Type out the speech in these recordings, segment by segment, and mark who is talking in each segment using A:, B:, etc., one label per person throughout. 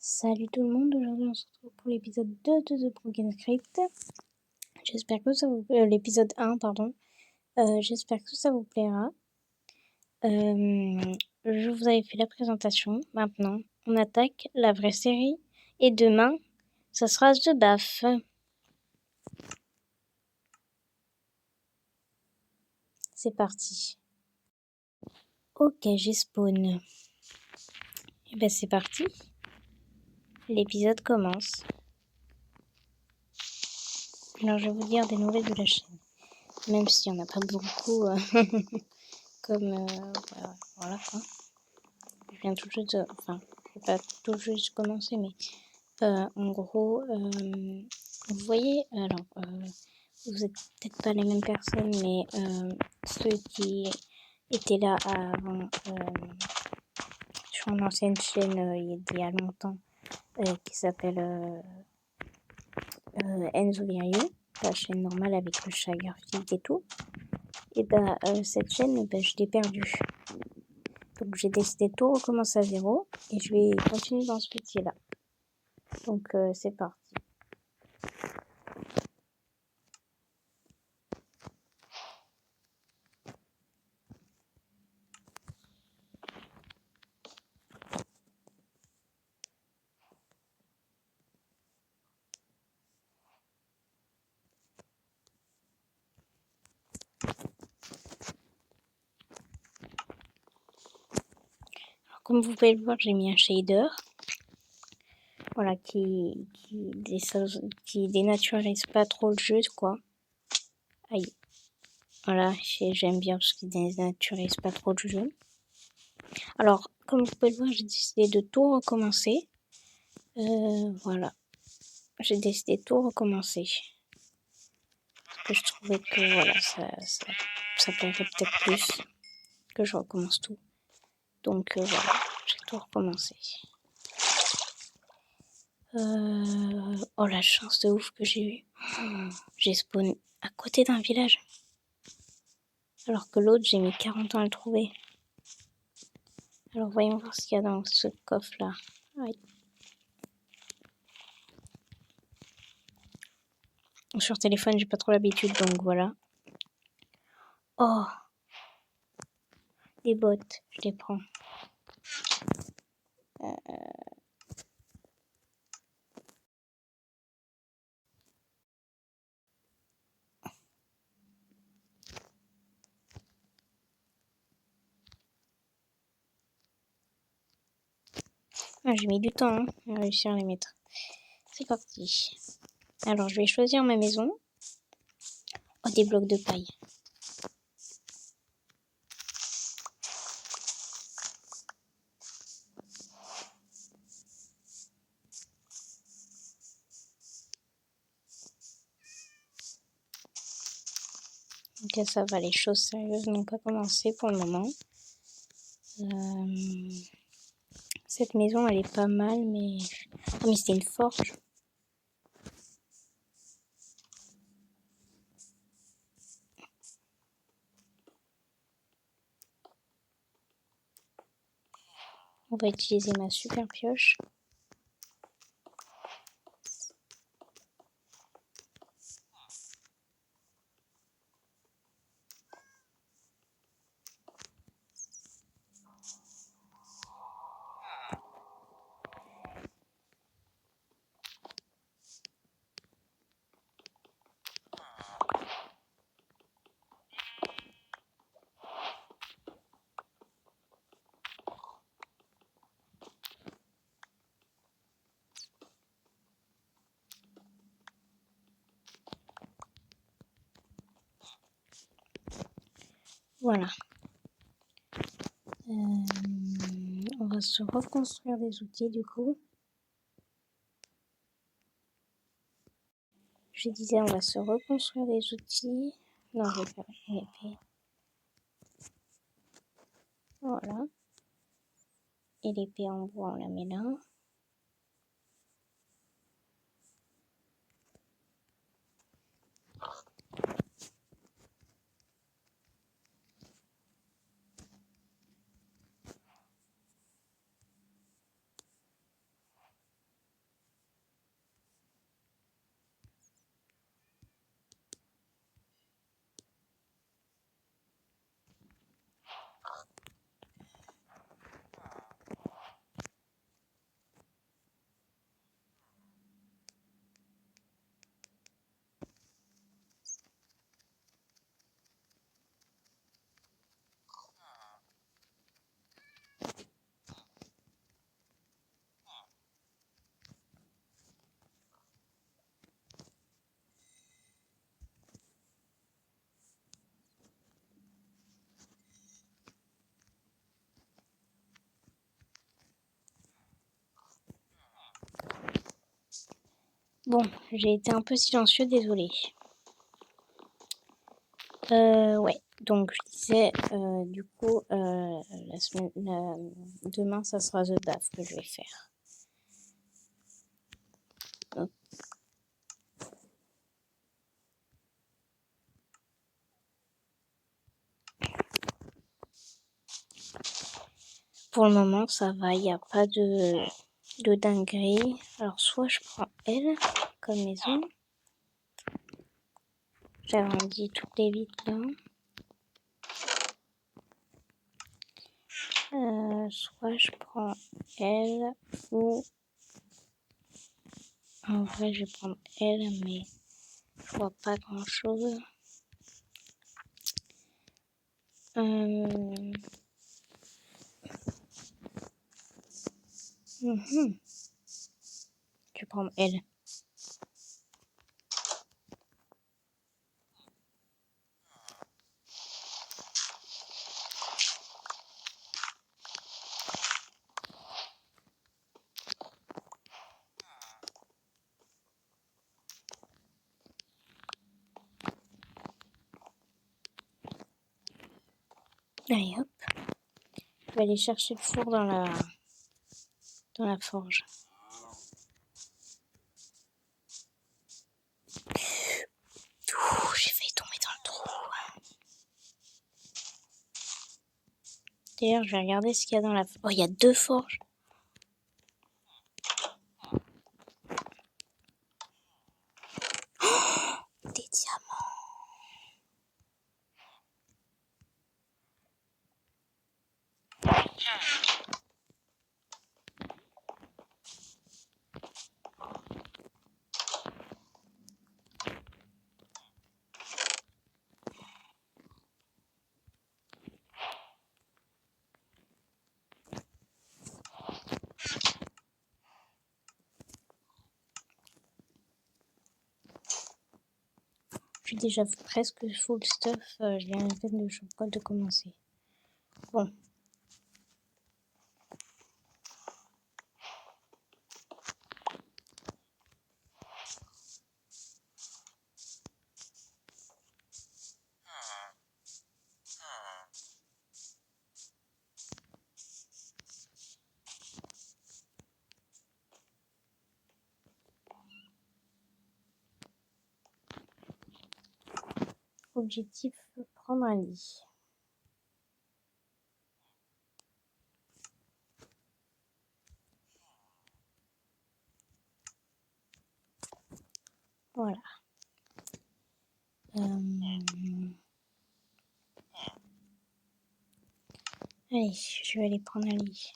A: Salut tout le monde, aujourd'hui on se retrouve pour l'épisode 2 de The Broken Script. J'espère que ça vous l'épisode 1, pardon. J'espère que ça vous plaira. Je vous avais fait la présentation. Maintenant, on attaque la vraie série. Et demain, ça sera The Baf. C'est parti. Ok, j'ai spawn. Et ben c'est parti. L'épisode commence. Alors je vais vous dire des nouvelles de la chaîne. Même s'il n'y en a pas beaucoup. Comme voilà quoi. Je viens tout juste enfin, je vais pas tout juste commencer, mais en gros, vous voyez, alors, vous êtes peut-être pas les mêmes personnes, mais ceux qui étaient là avant, sur une ancienne chaîne il y a longtemps, qui s'appelle Enzo Virgil, la chaîne normale avec le chat graphique et tout, et bah cette chaîne, je l'ai perdue. Donc j'ai décidé de tout recommencer à zéro et je vais continuer dans ce métier-là. Donc c'est parti. Alors, comme vous pouvez le voir, j'ai mis un shader. Voilà, qui dénaturalise pas trop le jeu, quoi. Aïe. Voilà, j'aime bien parce qu'il dénaturalise pas trop le jeu. Alors, comme vous pouvez le voir, j'ai décidé de tout recommencer. Voilà. J'ai décidé de tout recommencer. Parce que je trouvais que, voilà, ça plairait peut-être plus que je recommence tout. Donc, voilà, j'ai tout recommencé. Oh, la chance de ouf que j'ai eue. J'ai spawn à côté d'un village. Alors que l'autre, j'ai mis 40 ans à le trouver. Alors voyons voir ce qu'il y a dans ce coffre-là. Aïe. Sur téléphone, j'ai pas trop l'habitude, donc voilà. Oh, des bottes, je les prends. Ah, j'ai mis du temps à réussir à les mettre. C'est parti. Alors, je vais choisir ma maison. Oh, des blocs de paille. Donc ça va, les choses sérieuses n'ont pas commencé pour le moment. Cette maison, elle est pas mal, mais... Ah, mais c'était une forge. On va utiliser ma super pioche. Voilà. On va se reconstruire des outils du coup. Je disais, on va se reconstruire des outils. Non, je vais faire une épée. Voilà. Et l'épée en bois, on la met là. Bon, j'ai été un peu silencieux, désolé. Ouais, donc je disais, du coup, demain, ça sera The Bath que je vais faire. Hop. Pour le moment, ça va, il n'y a pas de dinguerie. Alors, soit je prends elle comme maison. J'agrandis toutes les vitres là. Soit je prends elle ou... En vrai, je vais prendre elle, mais je vois pas grand chose. Je vais prendre elle. Allez hop. Je vais aller chercher le four dans la forge. J'ai failli tomber dans le trou. D'ailleurs, je vais regarder ce qu'il y a dans la forge. Oh, il y a 2 forges. Oh, des diamants. Je suis déjà presque full stuff. Je viens à peine de commencer. Bon. Objectif, prendre un lit. Voilà. Allez, je vais aller prendre un lit.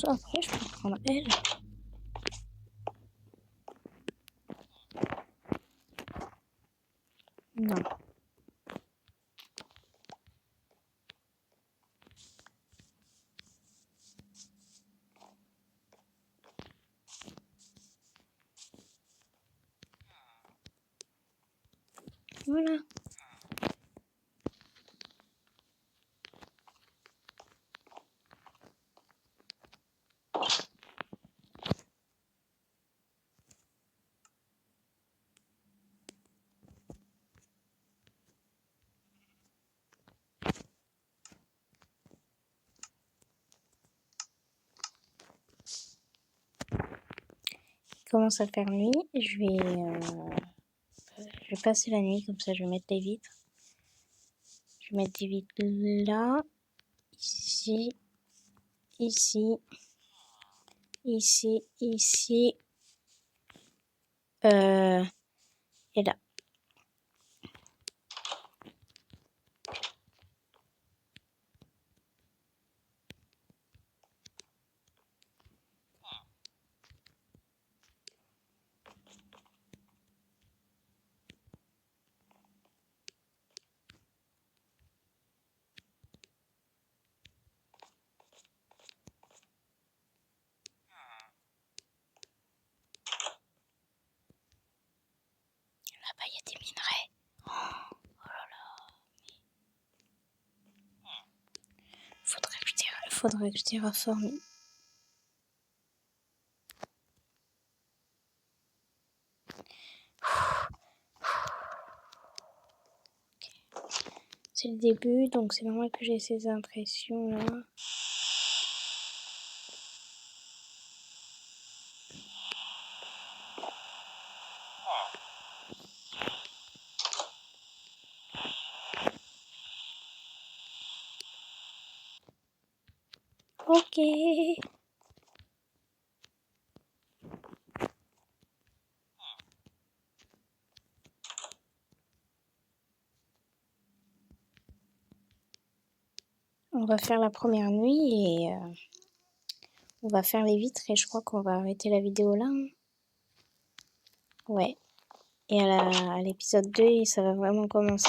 A: Après, je peux prendre elle. Non. Voilà. Il commence à faire nuit. Je vais passer la nuit, comme ça je vais mettre les vitres. Je vais mettre des vitres là, ici, ici, ici, ici, et là. faudrait que je terraforme. C'est le début, donc c'est normal que j'ai ces impressions là. Ok. On va faire la première nuit et on va faire les vitres et je crois qu'on va arrêter la vidéo là. Hein. Ouais. Et à l'épisode 2, ça va vraiment commencer.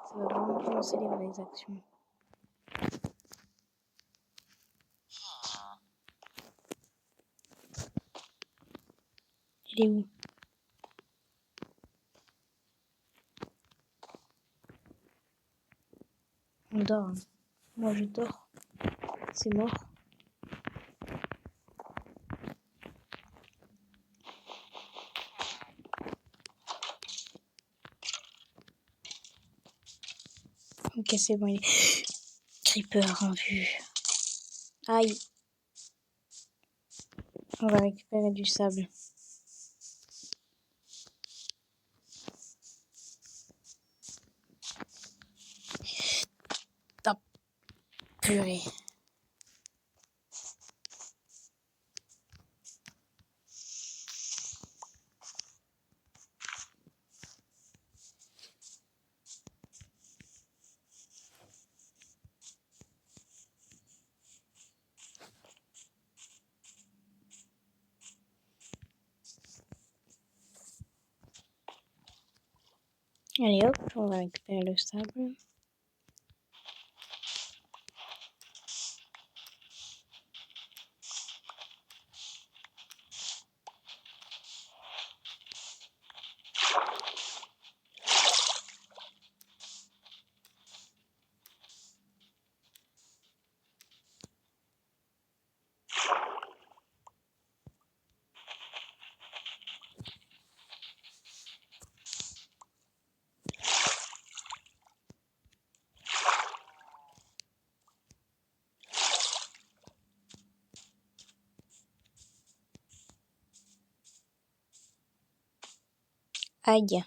A: Ça va vraiment commencer les vraies actions. Il est où? On dort. Hein. Moi je dors. C'est mort. Ok, c'est bon. Il est... Creeper en vue. Aïe. On va récupérer du sable. Top. Purée. Allez hop, on va récupérer le sable. Aïe.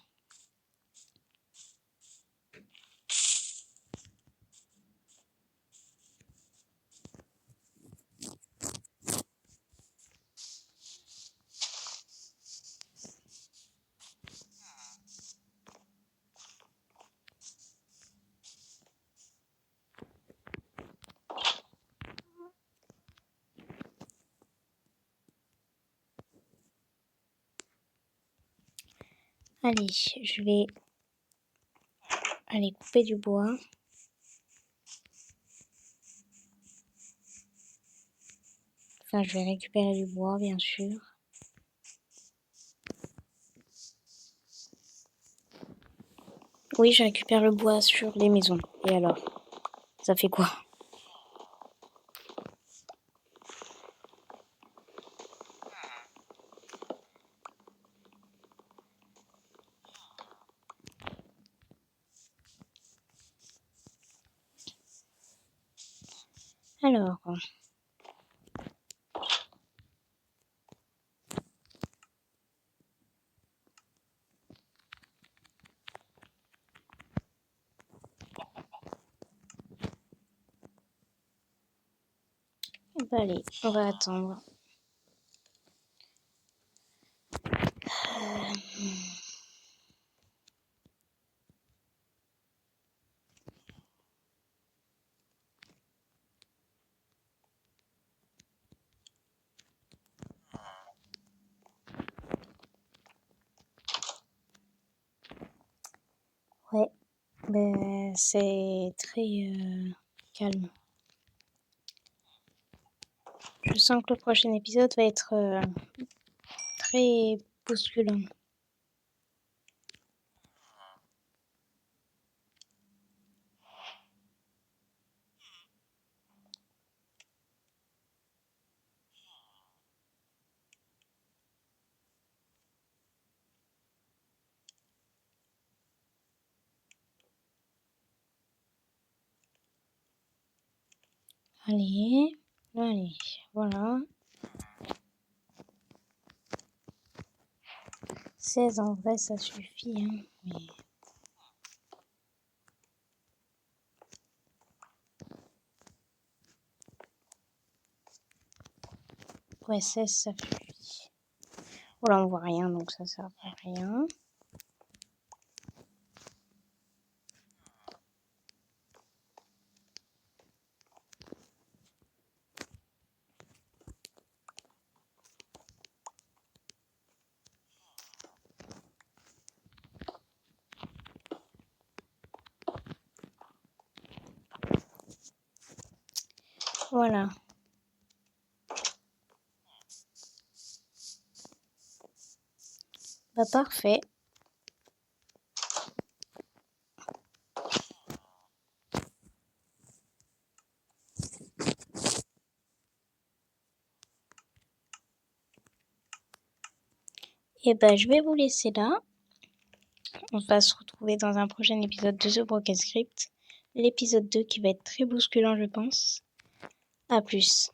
A: Allez, je vais aller couper du bois. Enfin, je vais récupérer du bois, bien sûr. Oui, je récupère le bois sur les maisons. Et alors? Ça fait quoi? Alors... Bah allez, on va attendre. Ouais, ben c'est très calme. Je sens que le prochain épisode va être très bousculant. Allez, voilà. 16 en vrai, ça suffit, hein, mais... Ouais, 16, ça suffit. Voilà, on voit rien, donc ça sert à rien. Voilà. Bah parfait. Et bah je vais vous laisser là. On va se retrouver dans un prochain épisode de The Broken Script. L'épisode 2 qui va être très bousculant, je pense. À plus.